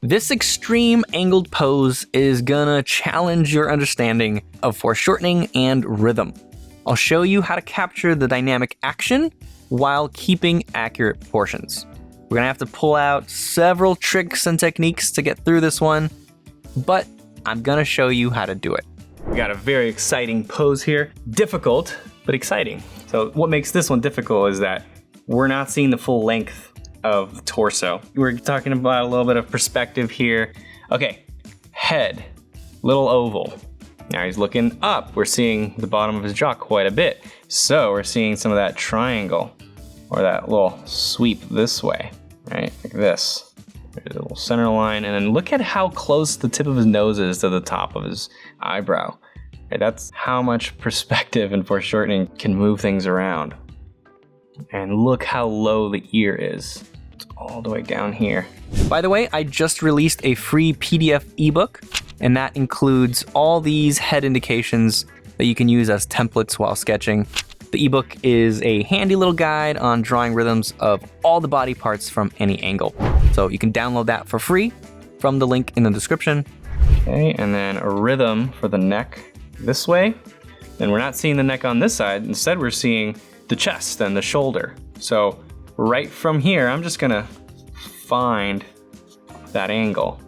This extreme angled pose is gonna challenge your understanding of foreshortening and rhythm. I'll show you how to capture the dynamic action while keeping accurate proportions. We're gonna have to pull out several tricks and techniques to get through this one, but I'm gonna show you how to do it. We got a very exciting pose here. Difficult, but exciting. So what makes this one difficult is that we're not seeing the full length of the torso. We're talking about a little bit of perspective here. Okay, head, little oval. Now he's looking up. We're seeing the bottom of his jaw quite a bit. So we're seeing some of that triangle or that little sweep this way, right? Like this. There's a little center line, and then look at how close the tip of his nose is to the top of his eyebrow. Okay, that's how much perspective and foreshortening can move things around. And look how low the ear is. It's all the way down here. By the way, I just released a free PDF ebook, and that includes all these head indications that you can use as templates while sketching. The ebook is a handy little guide on drawing rhythms of all the body parts from any angle. So you can download that for free from the link in the description. Okay, and then a rhythm for the neck this way. And we're not seeing the neck on this side. Instead, we're seeing the chest and the shoulder. So right from here, I'm just gonna find that angle,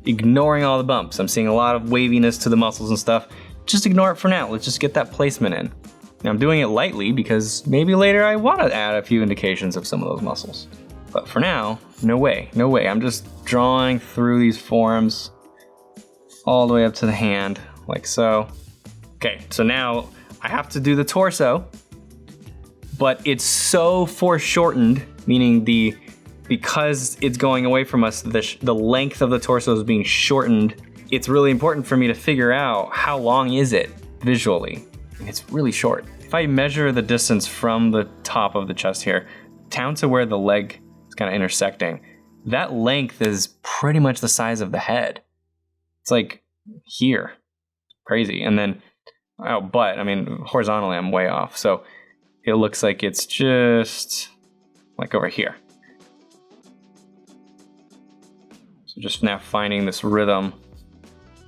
ignoring all the bumps. I'm seeing a lot of waviness to the muscles and stuff. Just ignore it for now. Let's just get that placement in. Now I'm doing it lightly because maybe later I want to add a few indications of some of those muscles. But for now, no way, no way. I'm just drawing through these forms all the way up to the hand, like so. Okay, so now I have to do the torso, but it's so foreshortened, meaning because it's going away from us, the length of the torso is being shortened. It's really important for me to figure out how long is it visually. And it's really short. If I measure the distance from the top of the chest here down to where the leg is kind of intersecting, that length is pretty much the size of the head. It's like here, crazy. And then, but I mean, horizontally I'm way off. So it looks like it's just like over here. So just now finding this rhythm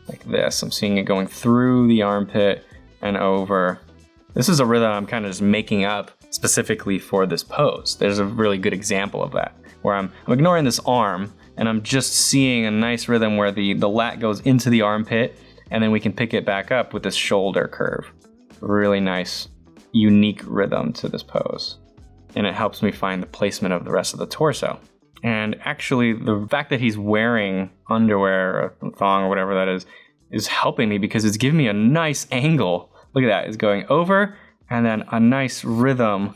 like this. I'm seeing it going through the armpit and over. This is a rhythm I'm kind of just making up specifically for this pose. There's a really good example of that, where I'm ignoring this arm and I'm just seeing a nice rhythm where the lat goes into the armpit and then we can pick it back up with this shoulder curve. Really nice, unique rhythm to this pose. And it helps me find the placement of the rest of the torso. And actually, the fact that he's wearing underwear, or thong, or whatever that is helping me because it's giving me a nice angle. Look at that, it's going over and then a nice rhythm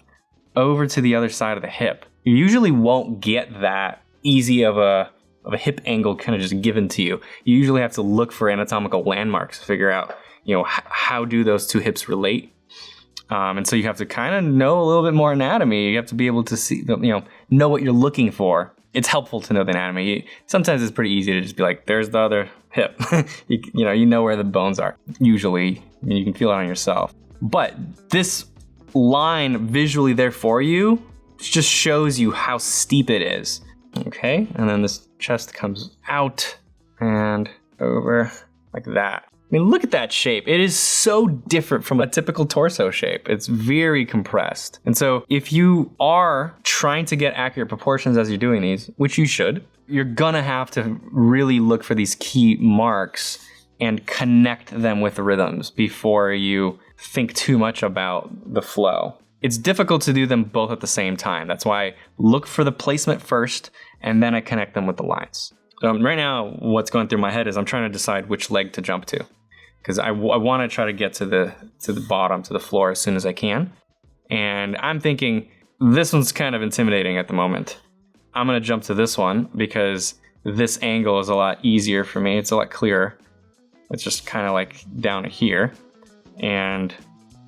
over to the other side of the hip. You usually won't get that easy of a hip angle kind of just given to you. You usually have to look for anatomical landmarks to figure out, how do those two hips relate? And so you have to kind of know a little bit more anatomy. You have to be able to see, know what you're looking for. It's helpful to know the anatomy. Sometimes it's pretty easy to just be like, there's the other hip. you know where the bones are. Usually, you can feel it on yourself. But this line visually there for you just shows you how steep it is. Okay, and then this chest comes out and over like that. I mean, look at that shape. It is so different from a typical torso shape. It's very compressed. And so if you are trying to get accurate proportions as you're doing these, which you should, you're gonna have to really look for these key marks and connect them with rhythms before you think too much about the flow. It's difficult to do them both at the same time. That's why I look for the placement first, and then I connect them with the lines. Right now, what's going through my head is I'm trying to decide which leg to jump to, because I want to try to get to the bottom, to the floor as soon as I can. And I'm thinking this one's kind of intimidating at the moment. I'm going to jump to this one because this angle is a lot easier for me. It's a lot clearer. It's just kind of like down here. And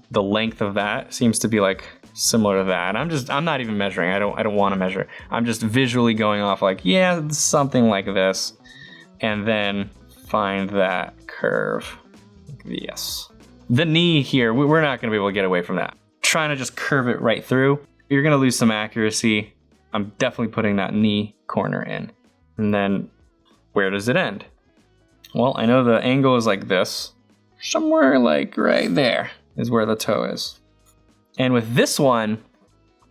the length of that seems to be like similar to that. I'm not even measuring. I don't want to measure. I'm just visually going off like, yeah, something like this. And then find that curve. Yes. The knee here, we're not going to be able to get away from that. Trying to just curve it right through. You're going to lose some accuracy. I'm definitely putting that knee corner in. And then where does it end? Well, I know the angle is like this. Somewhere like right there is where the toe is. And with this one,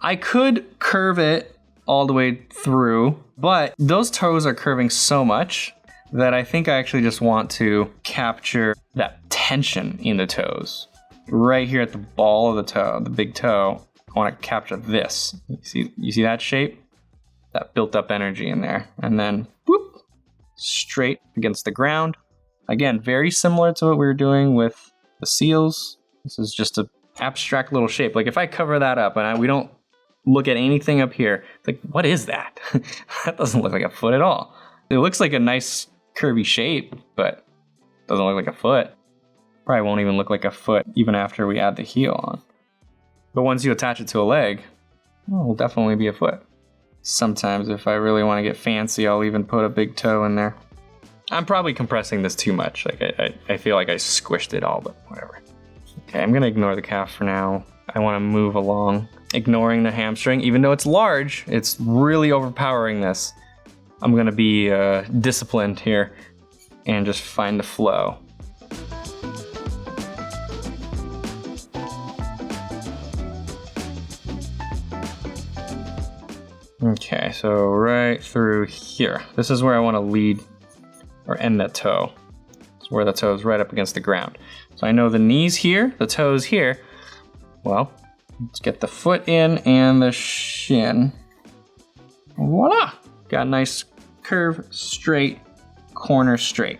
I could curve it all the way through, but those toes are curving so much that I think I actually just want to capture that tension in the toes. Right here at the ball of the toe, the big toe, I want to capture this. You see that shape? That built up energy in there. And then whoop, straight against the ground. Again, very similar to what we were doing with the seals. This is just an abstract little shape. Like if I cover that up and we don't look at anything up here, it's like, what is that? That doesn't look like a foot at all. It looks like a nice curvy shape, but doesn't look like a foot. Probably won't even look like a foot even after we add the heel on. But once you attach it to a leg, it'll definitely be a foot. Sometimes if I really want to get fancy, I'll even put a big toe in there. I'm probably compressing this too much. Like I feel like I squished it all, but whatever. Okay, I'm gonna ignore the calf for now. I wanna move along, ignoring the hamstring. Even though it's large, it's really overpowering this. I'm gonna be disciplined here and just find the flow. Okay, so right through here. This is where I wanna lead or end that toe. It's where the toe is right up against the ground. So I know the knee's here, the toe's here. Well, let's get the foot in and the shin. Voila! Got a nice curve, straight, corner straight.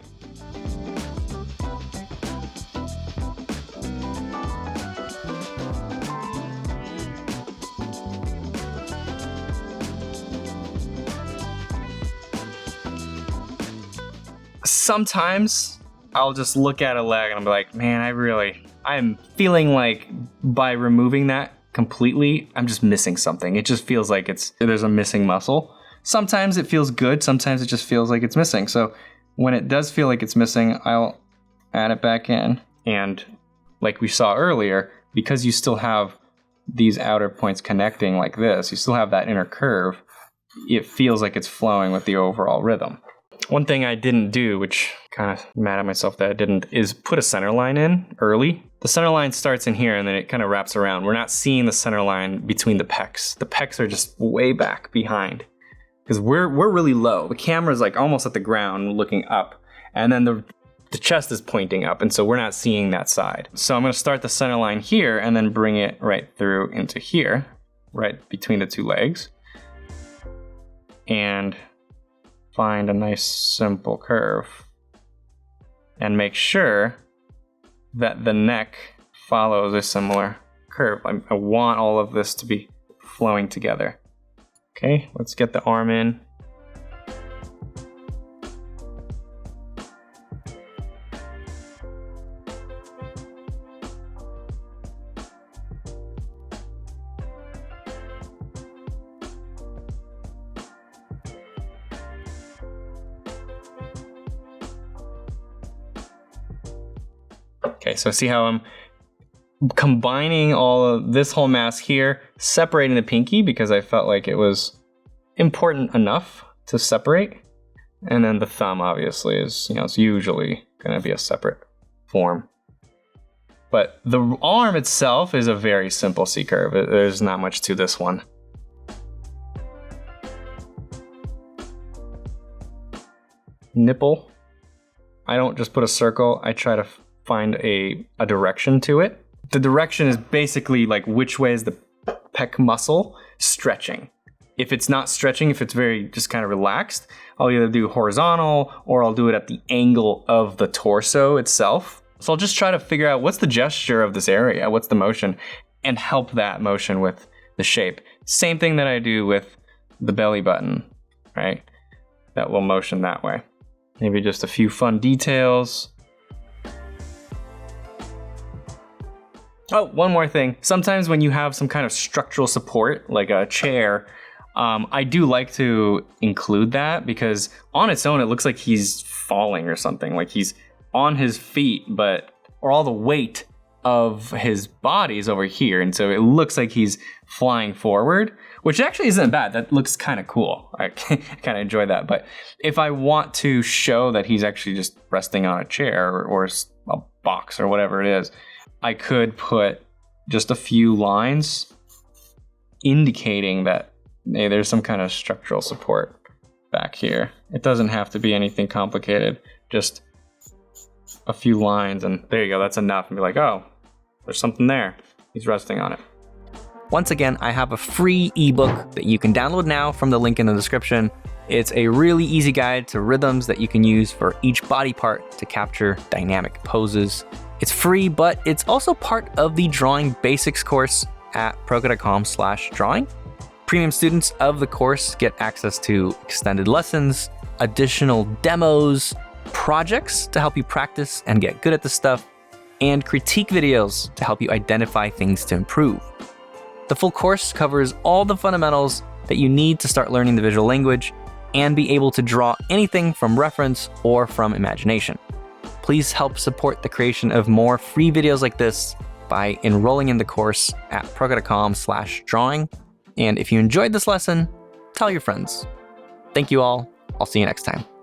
Sometimes I'll just look at a leg and I'm like, man, I'm feeling like by removing that completely, I'm just missing something. It just feels like there's a missing muscle. Sometimes it feels good. Sometimes it just feels like it's missing. So when it does feel like it's missing, I'll add it back in. And like we saw earlier, because you still have these outer points connecting like this, you still have that inner curve, it feels like it's flowing with the overall rhythm. One thing I didn't do, which kind of mad at myself that I didn't, is put a center line in early. The center line starts in here and then it kind of wraps around. We're not seeing the center line between the pecs. The pecs are just way back behind because we're really low. The camera's like almost at the ground looking up, and then the chest is pointing up, and so we're not seeing that side. So I'm going to start the center line here and then bring it right through into here, right between the two legs. And find a nice simple curve and make sure that the neck follows a similar curve. I want all of this to be flowing together. Okay, let's get the arm in. Okay, so see how I'm combining all of this whole mass here, separating the pinky because I felt like it was important enough to separate. And then the thumb obviously is, it's usually gonna be a separate form. But the arm itself is a very simple C curve. There's not much to this one. Nipple, I don't just put a circle, I try to find a direction to it. The direction is basically like which way is the pec muscle stretching. If it's not stretching, if it's very just kind of relaxed, I'll either do horizontal or I'll do it at the angle of the torso itself. So I'll just try to figure out what's the gesture of this area, what's the motion, and help that motion with the shape. Same thing that I do with the belly button, right? That will motion that way. Maybe just a few fun details. Oh, one more thing. Sometimes when you have some kind of structural support, like a chair, I do like to include that because on its own, it looks like he's falling or something, like he's on his feet, or all the weight of his body is over here. And so it looks like he's flying forward, which actually isn't bad. That looks kind of cool. I kind of enjoy that. But if I want to show that he's actually just resting on a chair or a box or whatever it is, I could put just a few lines indicating that, hey, there's some kind of structural support back here. It doesn't have to be anything complicated, just a few lines, and there you go, that's enough. And be like, oh, there's something there. He's resting on it. Once again, I have a free ebook that you can download now from the link in the description. It's a really easy guide to rhythms that you can use for each body part to capture dynamic poses. It's free, but it's also part of the Drawing Basics course at proko.com/drawing. Premium students of the course get access to extended lessons, additional demos, projects to help you practice and get good at this stuff, and critique videos to help you identify things to improve. The full course covers all the fundamentals that you need to start learning the visual language and be able to draw anything from reference or from imagination. Please help support the creation of more free videos like this by enrolling in the course at proko.com/drawing. And if you enjoyed this lesson, tell your friends. Thank you all. I'll see you next time.